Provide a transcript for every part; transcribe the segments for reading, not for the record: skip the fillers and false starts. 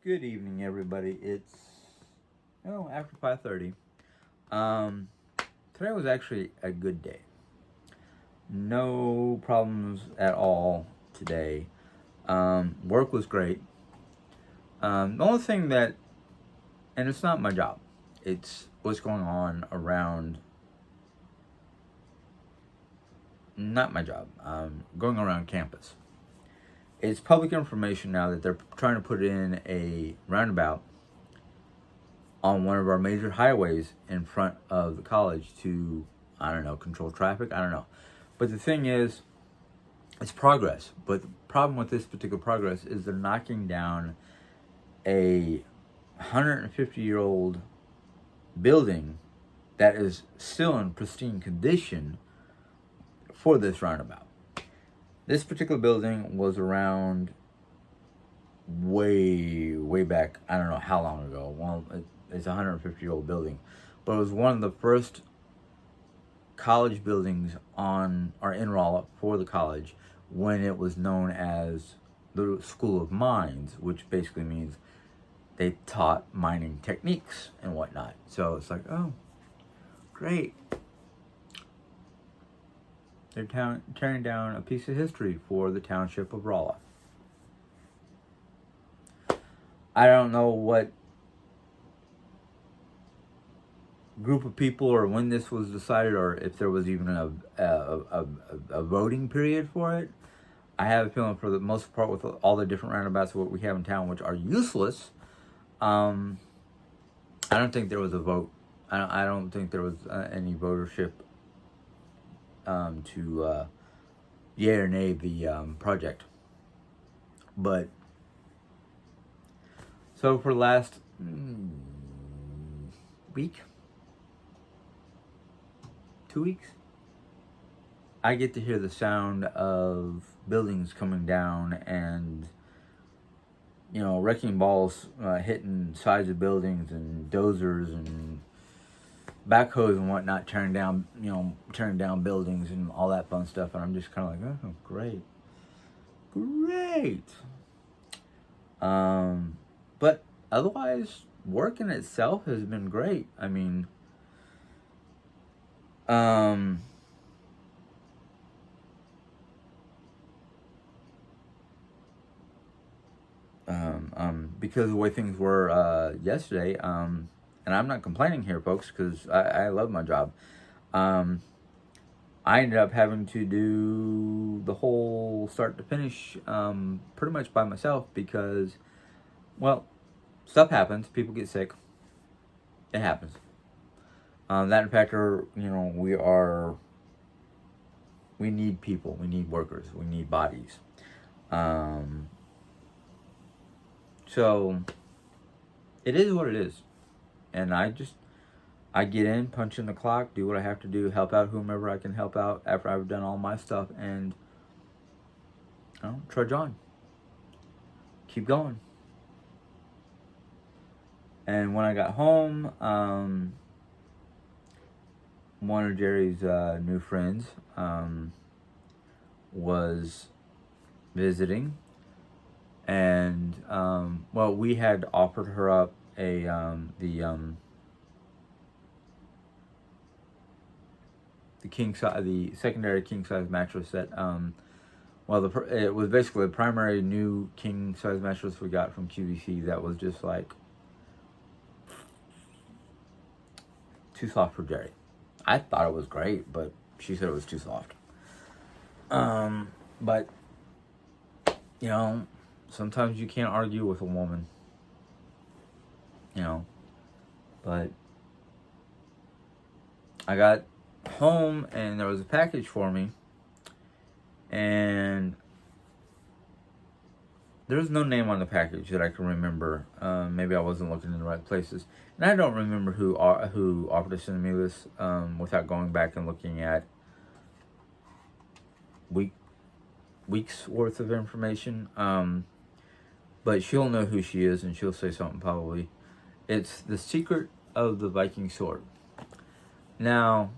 Good evening, everybody. It's after 5:30. Um, Today was actually a good day. No problems at all today. Work was great. The only thing that, and it's not my job, it's what's going on around. Not my job. Going around campus. It's public information now that they're trying to put in a roundabout on one of our major highways in front of the college to, I don't know, control traffic. I don't know. But the thing is, it's progress. But the problem with this particular progress is they're knocking down a 150-year-old building that is still in pristine condition for this roundabout. This particular building was around way back. I don't know how long ago. Well, it's a 150-year-old building, but it was one of the first college buildings on or in Rolla for the college when it was known as the School of Mines, which basically means they taught mining techniques and whatnot. So it's like, oh, great. They're tearing down a piece of history for the township of Rolla. I don't know what group of people or when this was decided or if there was even a voting period for it. I have a feeling for the most part with all the different roundabouts what we have in town, which are useless, I don't think there was a vote. I don't think there was any votership to yay or nay the project. But so for the last week, 2 weeks, I get to hear the sound of buildings coming down and, wrecking balls hitting sides of buildings and dozers and backhoes and whatnot tearing down buildings and all that fun stuff. And I'm just kind of like, oh, great. But otherwise, work in itself has been great. I mean, because of the way things were yesterday, and I'm not complaining here, folks, because I love my job. I ended up having to do the whole start to finish pretty much by myself because, well, stuff happens. People get sick. It happens. That in fact, we need people. We need workers. We need bodies. So it is what it is. And I get in, punch in the clock, do what I have to do, help out whomever I can help out after I've done all my stuff, and trudge on. Keep going. And when I got home, one of Jerry's new friends was visiting, and we had offered her up the secondary king size mattress that it was basically the primary new king size mattress we got from QVC that was just like too soft for Jerry. I thought it was great, but she said it was too soft. But sometimes you can't argue with a woman. But I got home and there was a package for me, and there was no name on the package that I can remember. Maybe I wasn't looking in the right places, and I don't remember who offered to send me this without going back and looking at weeks worth of information. But she'll know who she is, and she'll say something probably. It's The Secret of the Viking Sword. Now,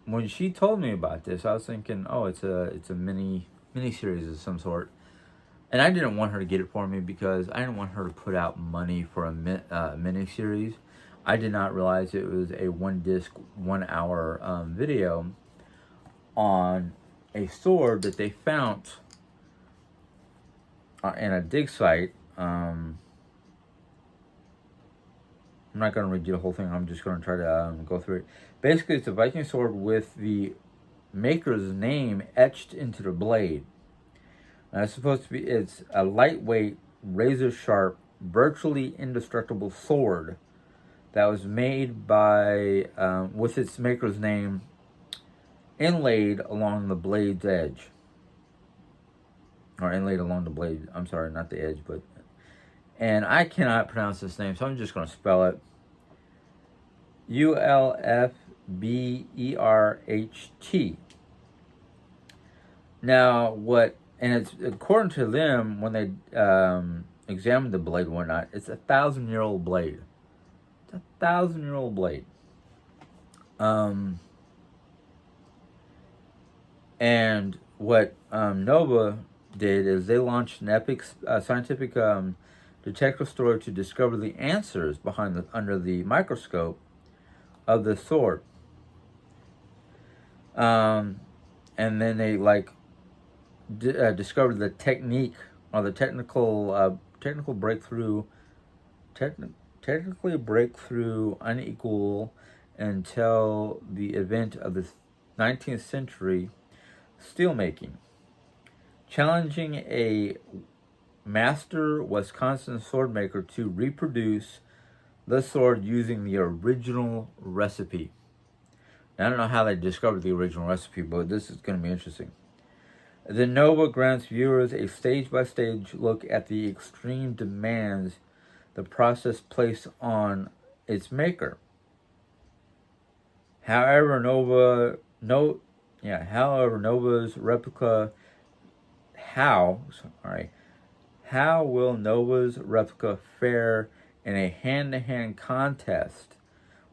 when she told me about this, I was thinking, oh, it's a mini series of some sort. And I didn't want her to get it for me because I didn't want her to put out money for a mini series. I did not realize it was a 1 disc, 1 hour video on a sword that they found in a dig site. I'm not going to read you the whole thing. I'm just going to try to go through it. Basically, it's a Viking sword with the maker's name etched into the blade. Now, it's a lightweight, razor sharp, virtually indestructible sword that was made by, with its maker's name inlaid along the blade's edge. Or inlaid along the blade. I'm sorry, not the edge, but. And I cannot pronounce this name, so I'm just going to spell it. Ulfberht. Now, and it's according to them, when they examined the blade and whatnot, it's 1,000-year-old blade. It's 1,000-year-old blade. And what Nova did is they launched an epic scientific detective story to discover the answers under the microscope of the sword. And then they discovered the technique or the technically breakthrough unequal until the event of the 19th century steelmaking, challenging a master Wisconsin swordmaker to reproduce the sword using the original recipe. Now, I don't know how they discovered the original recipe, but this is going to be interesting. The Nova grants viewers a stage-by-stage look at the extreme demands the process placed on its maker. However, Nova's replica. How will Nova's replica fare in a hand-to-hand contest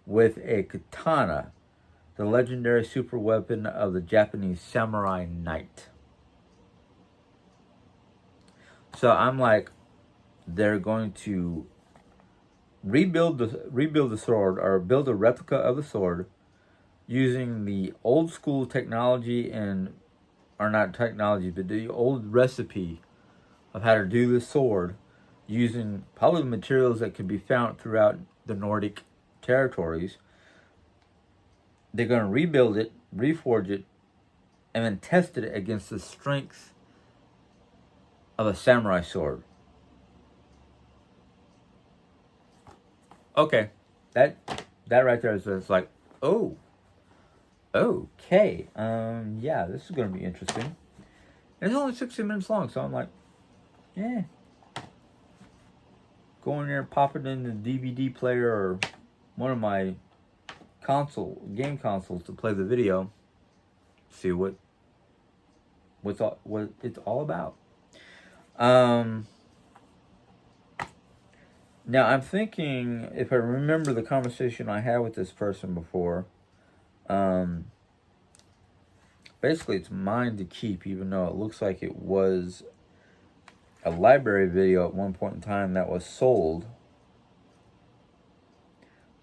with a katana, the legendary super weapon of the Japanese samurai knight? So I'm like, they're going to rebuild the sword, or build a replica of the sword using the old school technology or not technology, but the old recipe of how to do this sword, using probably the materials that could be found throughout the Nordic territories. They're going to rebuild it, reforge it, and then test it against the strength of a samurai sword. Okay, that right there is just like, oh, okay, yeah, this is going to be interesting. And it's only 60 minutes long, so I'm like, yeah. Go in there, pop it in the DVD player or one of my game consoles to play the video. See what it's all about. Now I'm thinking, if I remember the conversation I had with this person before, basically it's mine to keep, even though it looks like it was a library video at one point in time that was sold.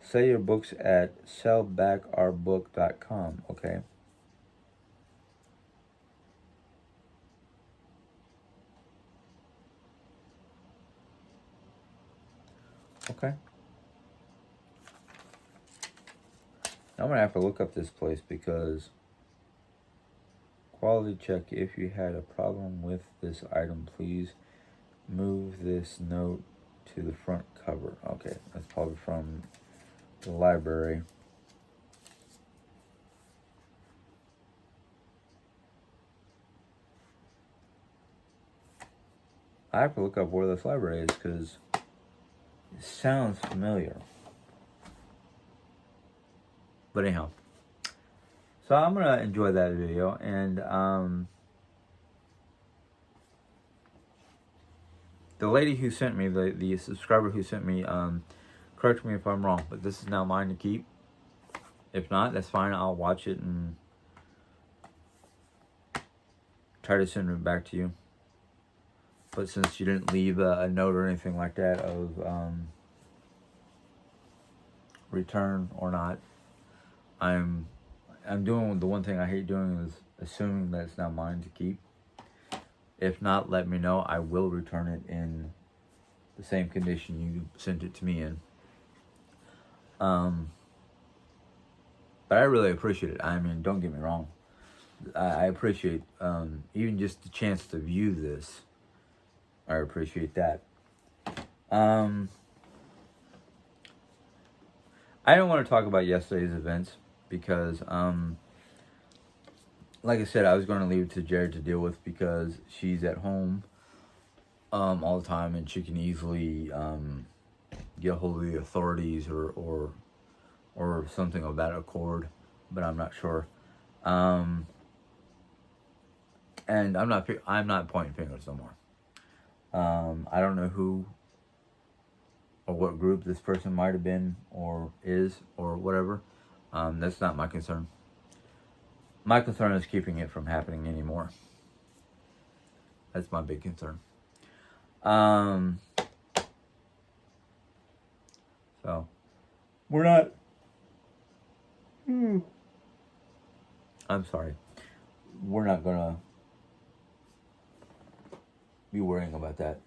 Sell your books at sellbackourbook.com, okay? Okay. I'm going to have to look up this place because quality check. If you had a problem with this item, please move this note to the front cover. Okay, that's probably from the library. I have to look up where this library is because it sounds familiar. But anyhow, so I'm going to enjoy that video, and the lady who sent me, the subscriber who sent me, correct me if I'm wrong, but this is now mine to keep. If not, that's fine. I'll watch it and try to send it back to you. But since you didn't leave a note or anything like that of return or not, I'm doing the one thing I hate doing is assuming that it's not mine to keep. If not, let me know. I will return it in the same condition you sent it to me in. But I really appreciate it. I mean, don't get me wrong. I appreciate even just the chance to view this. I appreciate that. I don't want to talk about yesterday's events because, like I said, I was going to leave it to Jared to deal with because she's at home all the time and she can easily get a hold of the authorities or something of that accord, but I'm not sure. And I'm not pointing fingers no more. I don't know who or what group this person might have been or is or whatever. That's not my concern. My concern is keeping it from happening anymore. That's my big concern. So we're not. I'm sorry. We're not gonna be worrying about that.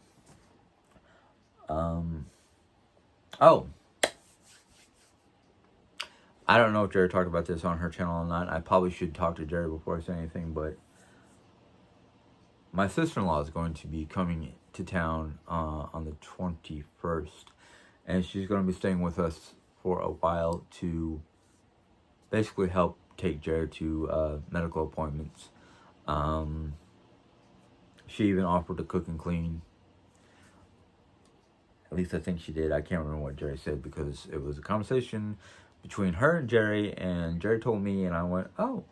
Oh, I don't know if Jerry talked about this on her channel or not. I probably should talk to Jerry before I say anything, but my sister-in-law is going to be coming to town on the 21st, and she's going to be staying with us for a while to basically help take Jerry to medical appointments. She even offered to cook and clean. At least I think she did. I can't remember what Jerry said because it was a conversation between her and Jerry told me, and I went, "Oh,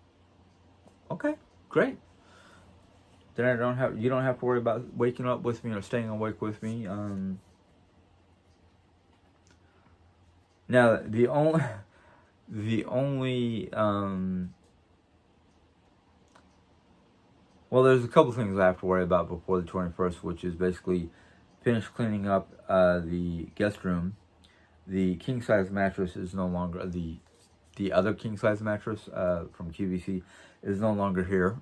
okay, great. Then you don't have to worry about waking up with me or staying awake with me." Now the only well, there's a couple things I have to worry about before the 21st, which is basically finish cleaning up the guest room. The king size mattress is no longer the other king size mattress from QVC is no longer here.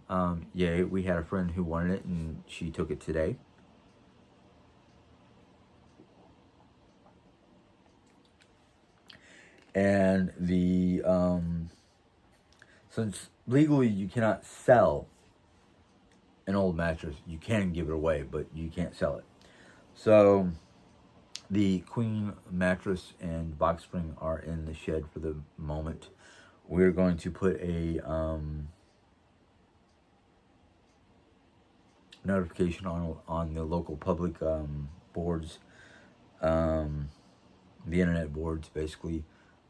Yay, we had a friend who wanted it and she took it today. And the since legally you cannot sell an old mattress, you can give it away, but you can't sell it. So the queen mattress and box spring are in the shed for the moment. We're going to put a notification on the local public boards, the internet boards, basically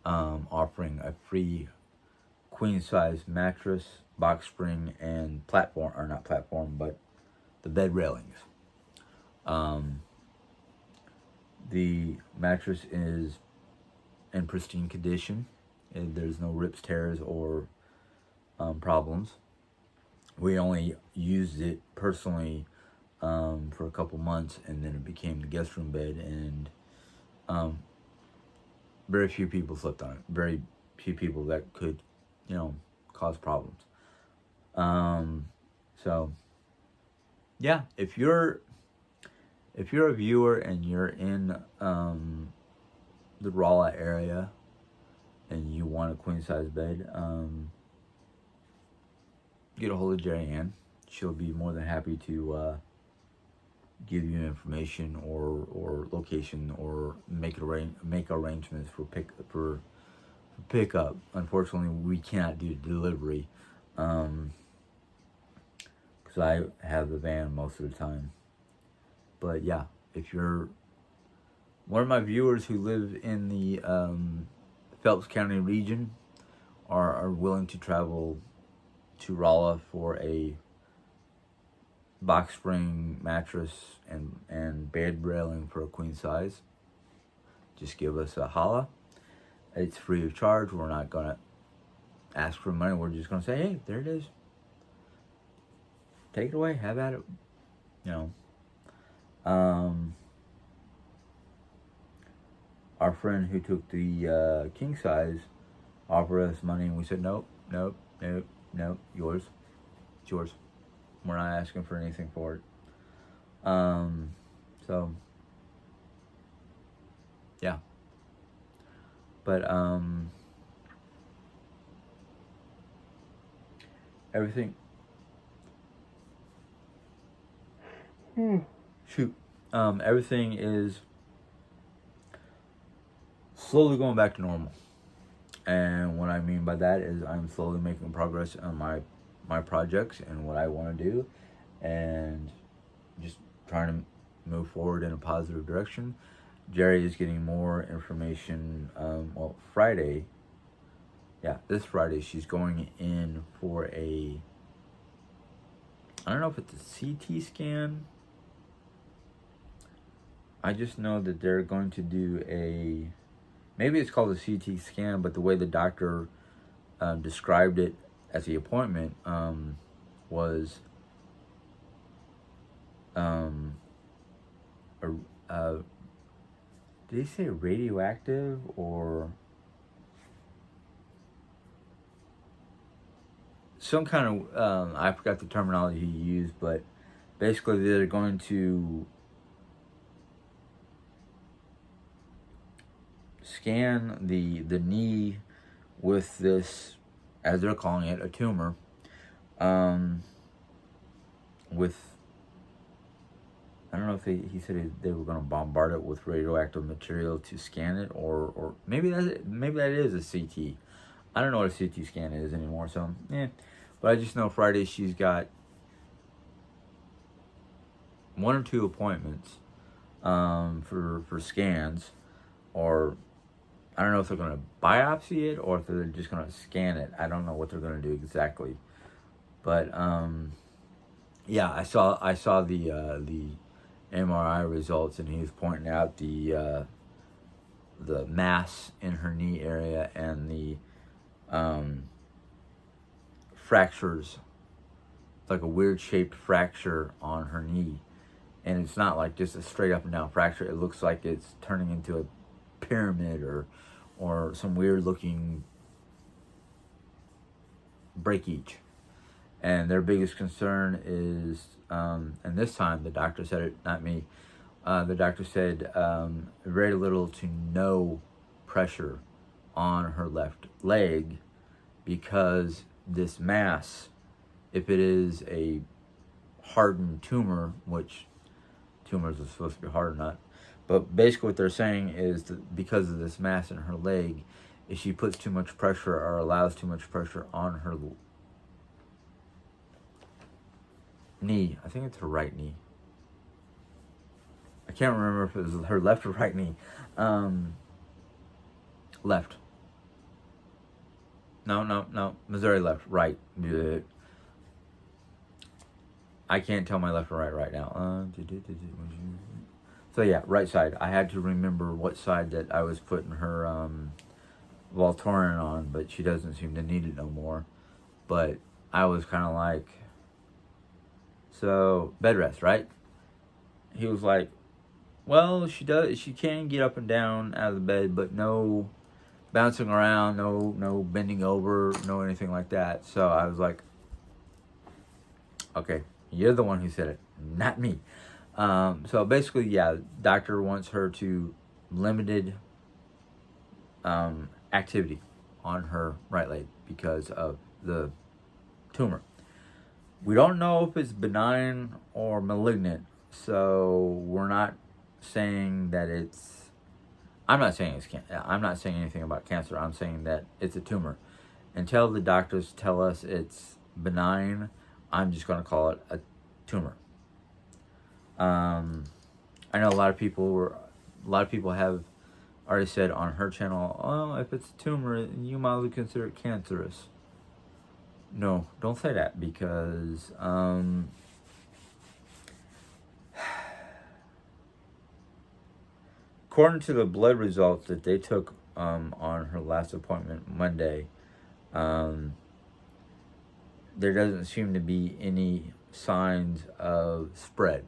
offering a free queen size mattress, box spring, and platform, or not platform, but the bed railings. The mattress is in pristine condition. There's no rips, tears, or problems. We only used it personally for a couple months, and then it became the guest room bed, and very few people slept on it. Very few people that could, cause problems. So, yeah, if you're a viewer and you're in the Rolla area and you want a queen size bed, get a hold of Jerry Ann. She'll be more than happy to give you information or location or make arrangements for pickup. Unfortunately, we cannot do delivery because I have the van most of the time. But yeah, if you're one of my viewers who live in the Phelps County region are willing to travel to Rolla for a box spring mattress and bed railing for a queen size, just give us a holla. It's free of charge. We're not going to ask for money. We're just going to say, hey, there it is. Take it away. Have at it. Our friend who took the king size offered us money, and we said nope, nope, nope, nope. Yours, it's yours. We're not asking for anything for it. So yeah, but everything. Shoot, everything is slowly going back to normal. And what I mean by that is I'm slowly making progress on my projects and what I want to do, and just trying to move forward in a positive direction. Jerry is getting more information. Well, Friday, yeah, this Friday she's going in for a. I don't know if it's a CT scan. I just know that they're going to do a. Maybe it's called a CT scan, but the way the doctor described it at the appointment was did he say radioactive or some kind of I forgot the terminology he used, but basically they're going to scan the knee with this, as they're calling it, a tumor, with, I don't know if he said they were going to bombard it with radioactive material to scan it, or maybe that is a CT. I don't know what a CT scan is anymore, so yeah. But I just know Friday she's got 1 or 2 appointments for scans, or I don't know if they're going to biopsy it or if they're just going to scan it. I don't know what they're going to do exactly, but yeah, I saw the MRI results, and he was pointing out the mass in her knee area and the fractures, like a weird shaped fracture on her knee, and it's not like just a straight up and down fracture. It looks like it's turning into a pyramid or some weird looking breakage. And their biggest concern is, and this time the doctor said it, not me. The doctor said very little to no pressure on her left leg, because this mass, if it is a hardened tumor, which tumors are supposed to be hard or not, but basically what they're saying is that because of this mass in her leg, if she puts too much pressure or allows too much pressure on her knee, I think it's her right knee. I can't remember if it was her left or right knee. Left. No. Missouri left. Right. I can't tell my left or right now. So yeah, right side. I had to remember what side that I was putting her Voltaren on, but she doesn't seem to need it no more. But I was kind of like, so bed rest, right? He was like, well, she can get up and down out of the bed, but no bouncing around, no bending over, no anything like that. So I was like, okay, you're the one who said it, not me. So basically, yeah, doctor wants her to limited activity on her right leg because of the tumor. We don't know if it's benign or malignant, so we're not saying that it's. I'm not saying I'm not saying anything about cancer. I'm saying that it's a tumor. Until the doctors tell us it's benign, I'm just going to call it a tumor. I know a lot of people have already said on her channel, oh, if it's a tumor, you might as well consider it cancerous. No, don't say that, because according to the blood results that they took on her last appointment Monday, there doesn't seem to be any signs of spread.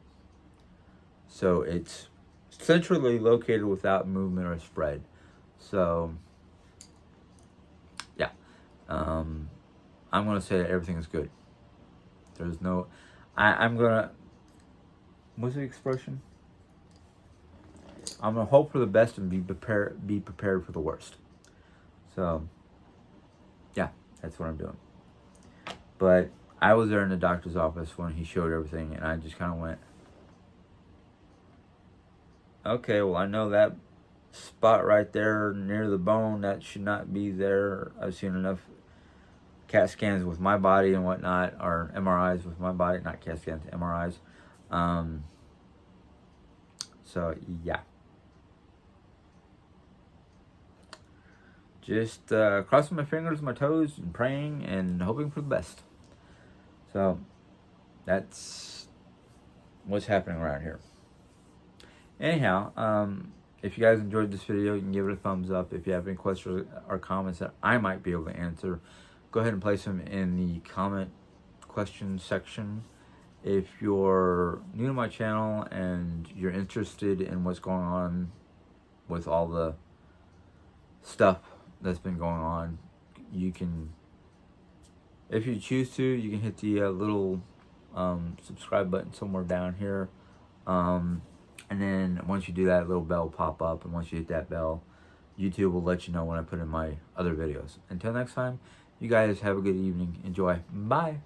So it's centrally located without movement or spread. So yeah, I'm gonna say that everything is good. There's no, I'm gonna, what's the expression? I'm gonna hope for the best and be prepared for the worst. So yeah, that's what I'm doing. But I was there in the doctor's office when he showed everything, and I just kind of went, okay, well, I know that spot right there near the bone, that should not be there. I've seen enough CAT scans with my body and whatnot, or MRIs with my body, not CAT scans, MRIs. So yeah, just crossing my fingers, my toes, and praying and hoping for the best. So that's what's happening around here. Anyhow, if you guys enjoyed this video, you can give it a thumbs up. If you have any questions or comments that I might be able to answer, go ahead and place them in the comment question section. If you're new to my channel and you're interested in what's going on with all the stuff that's been going on, you can, if you choose to, you can hit the little subscribe button somewhere down here. And then once you do that, a little bell will pop up, and once you hit that bell, YouTube will let you know when I put in my other videos. Until next time, you guys have a good evening. Enjoy. Bye.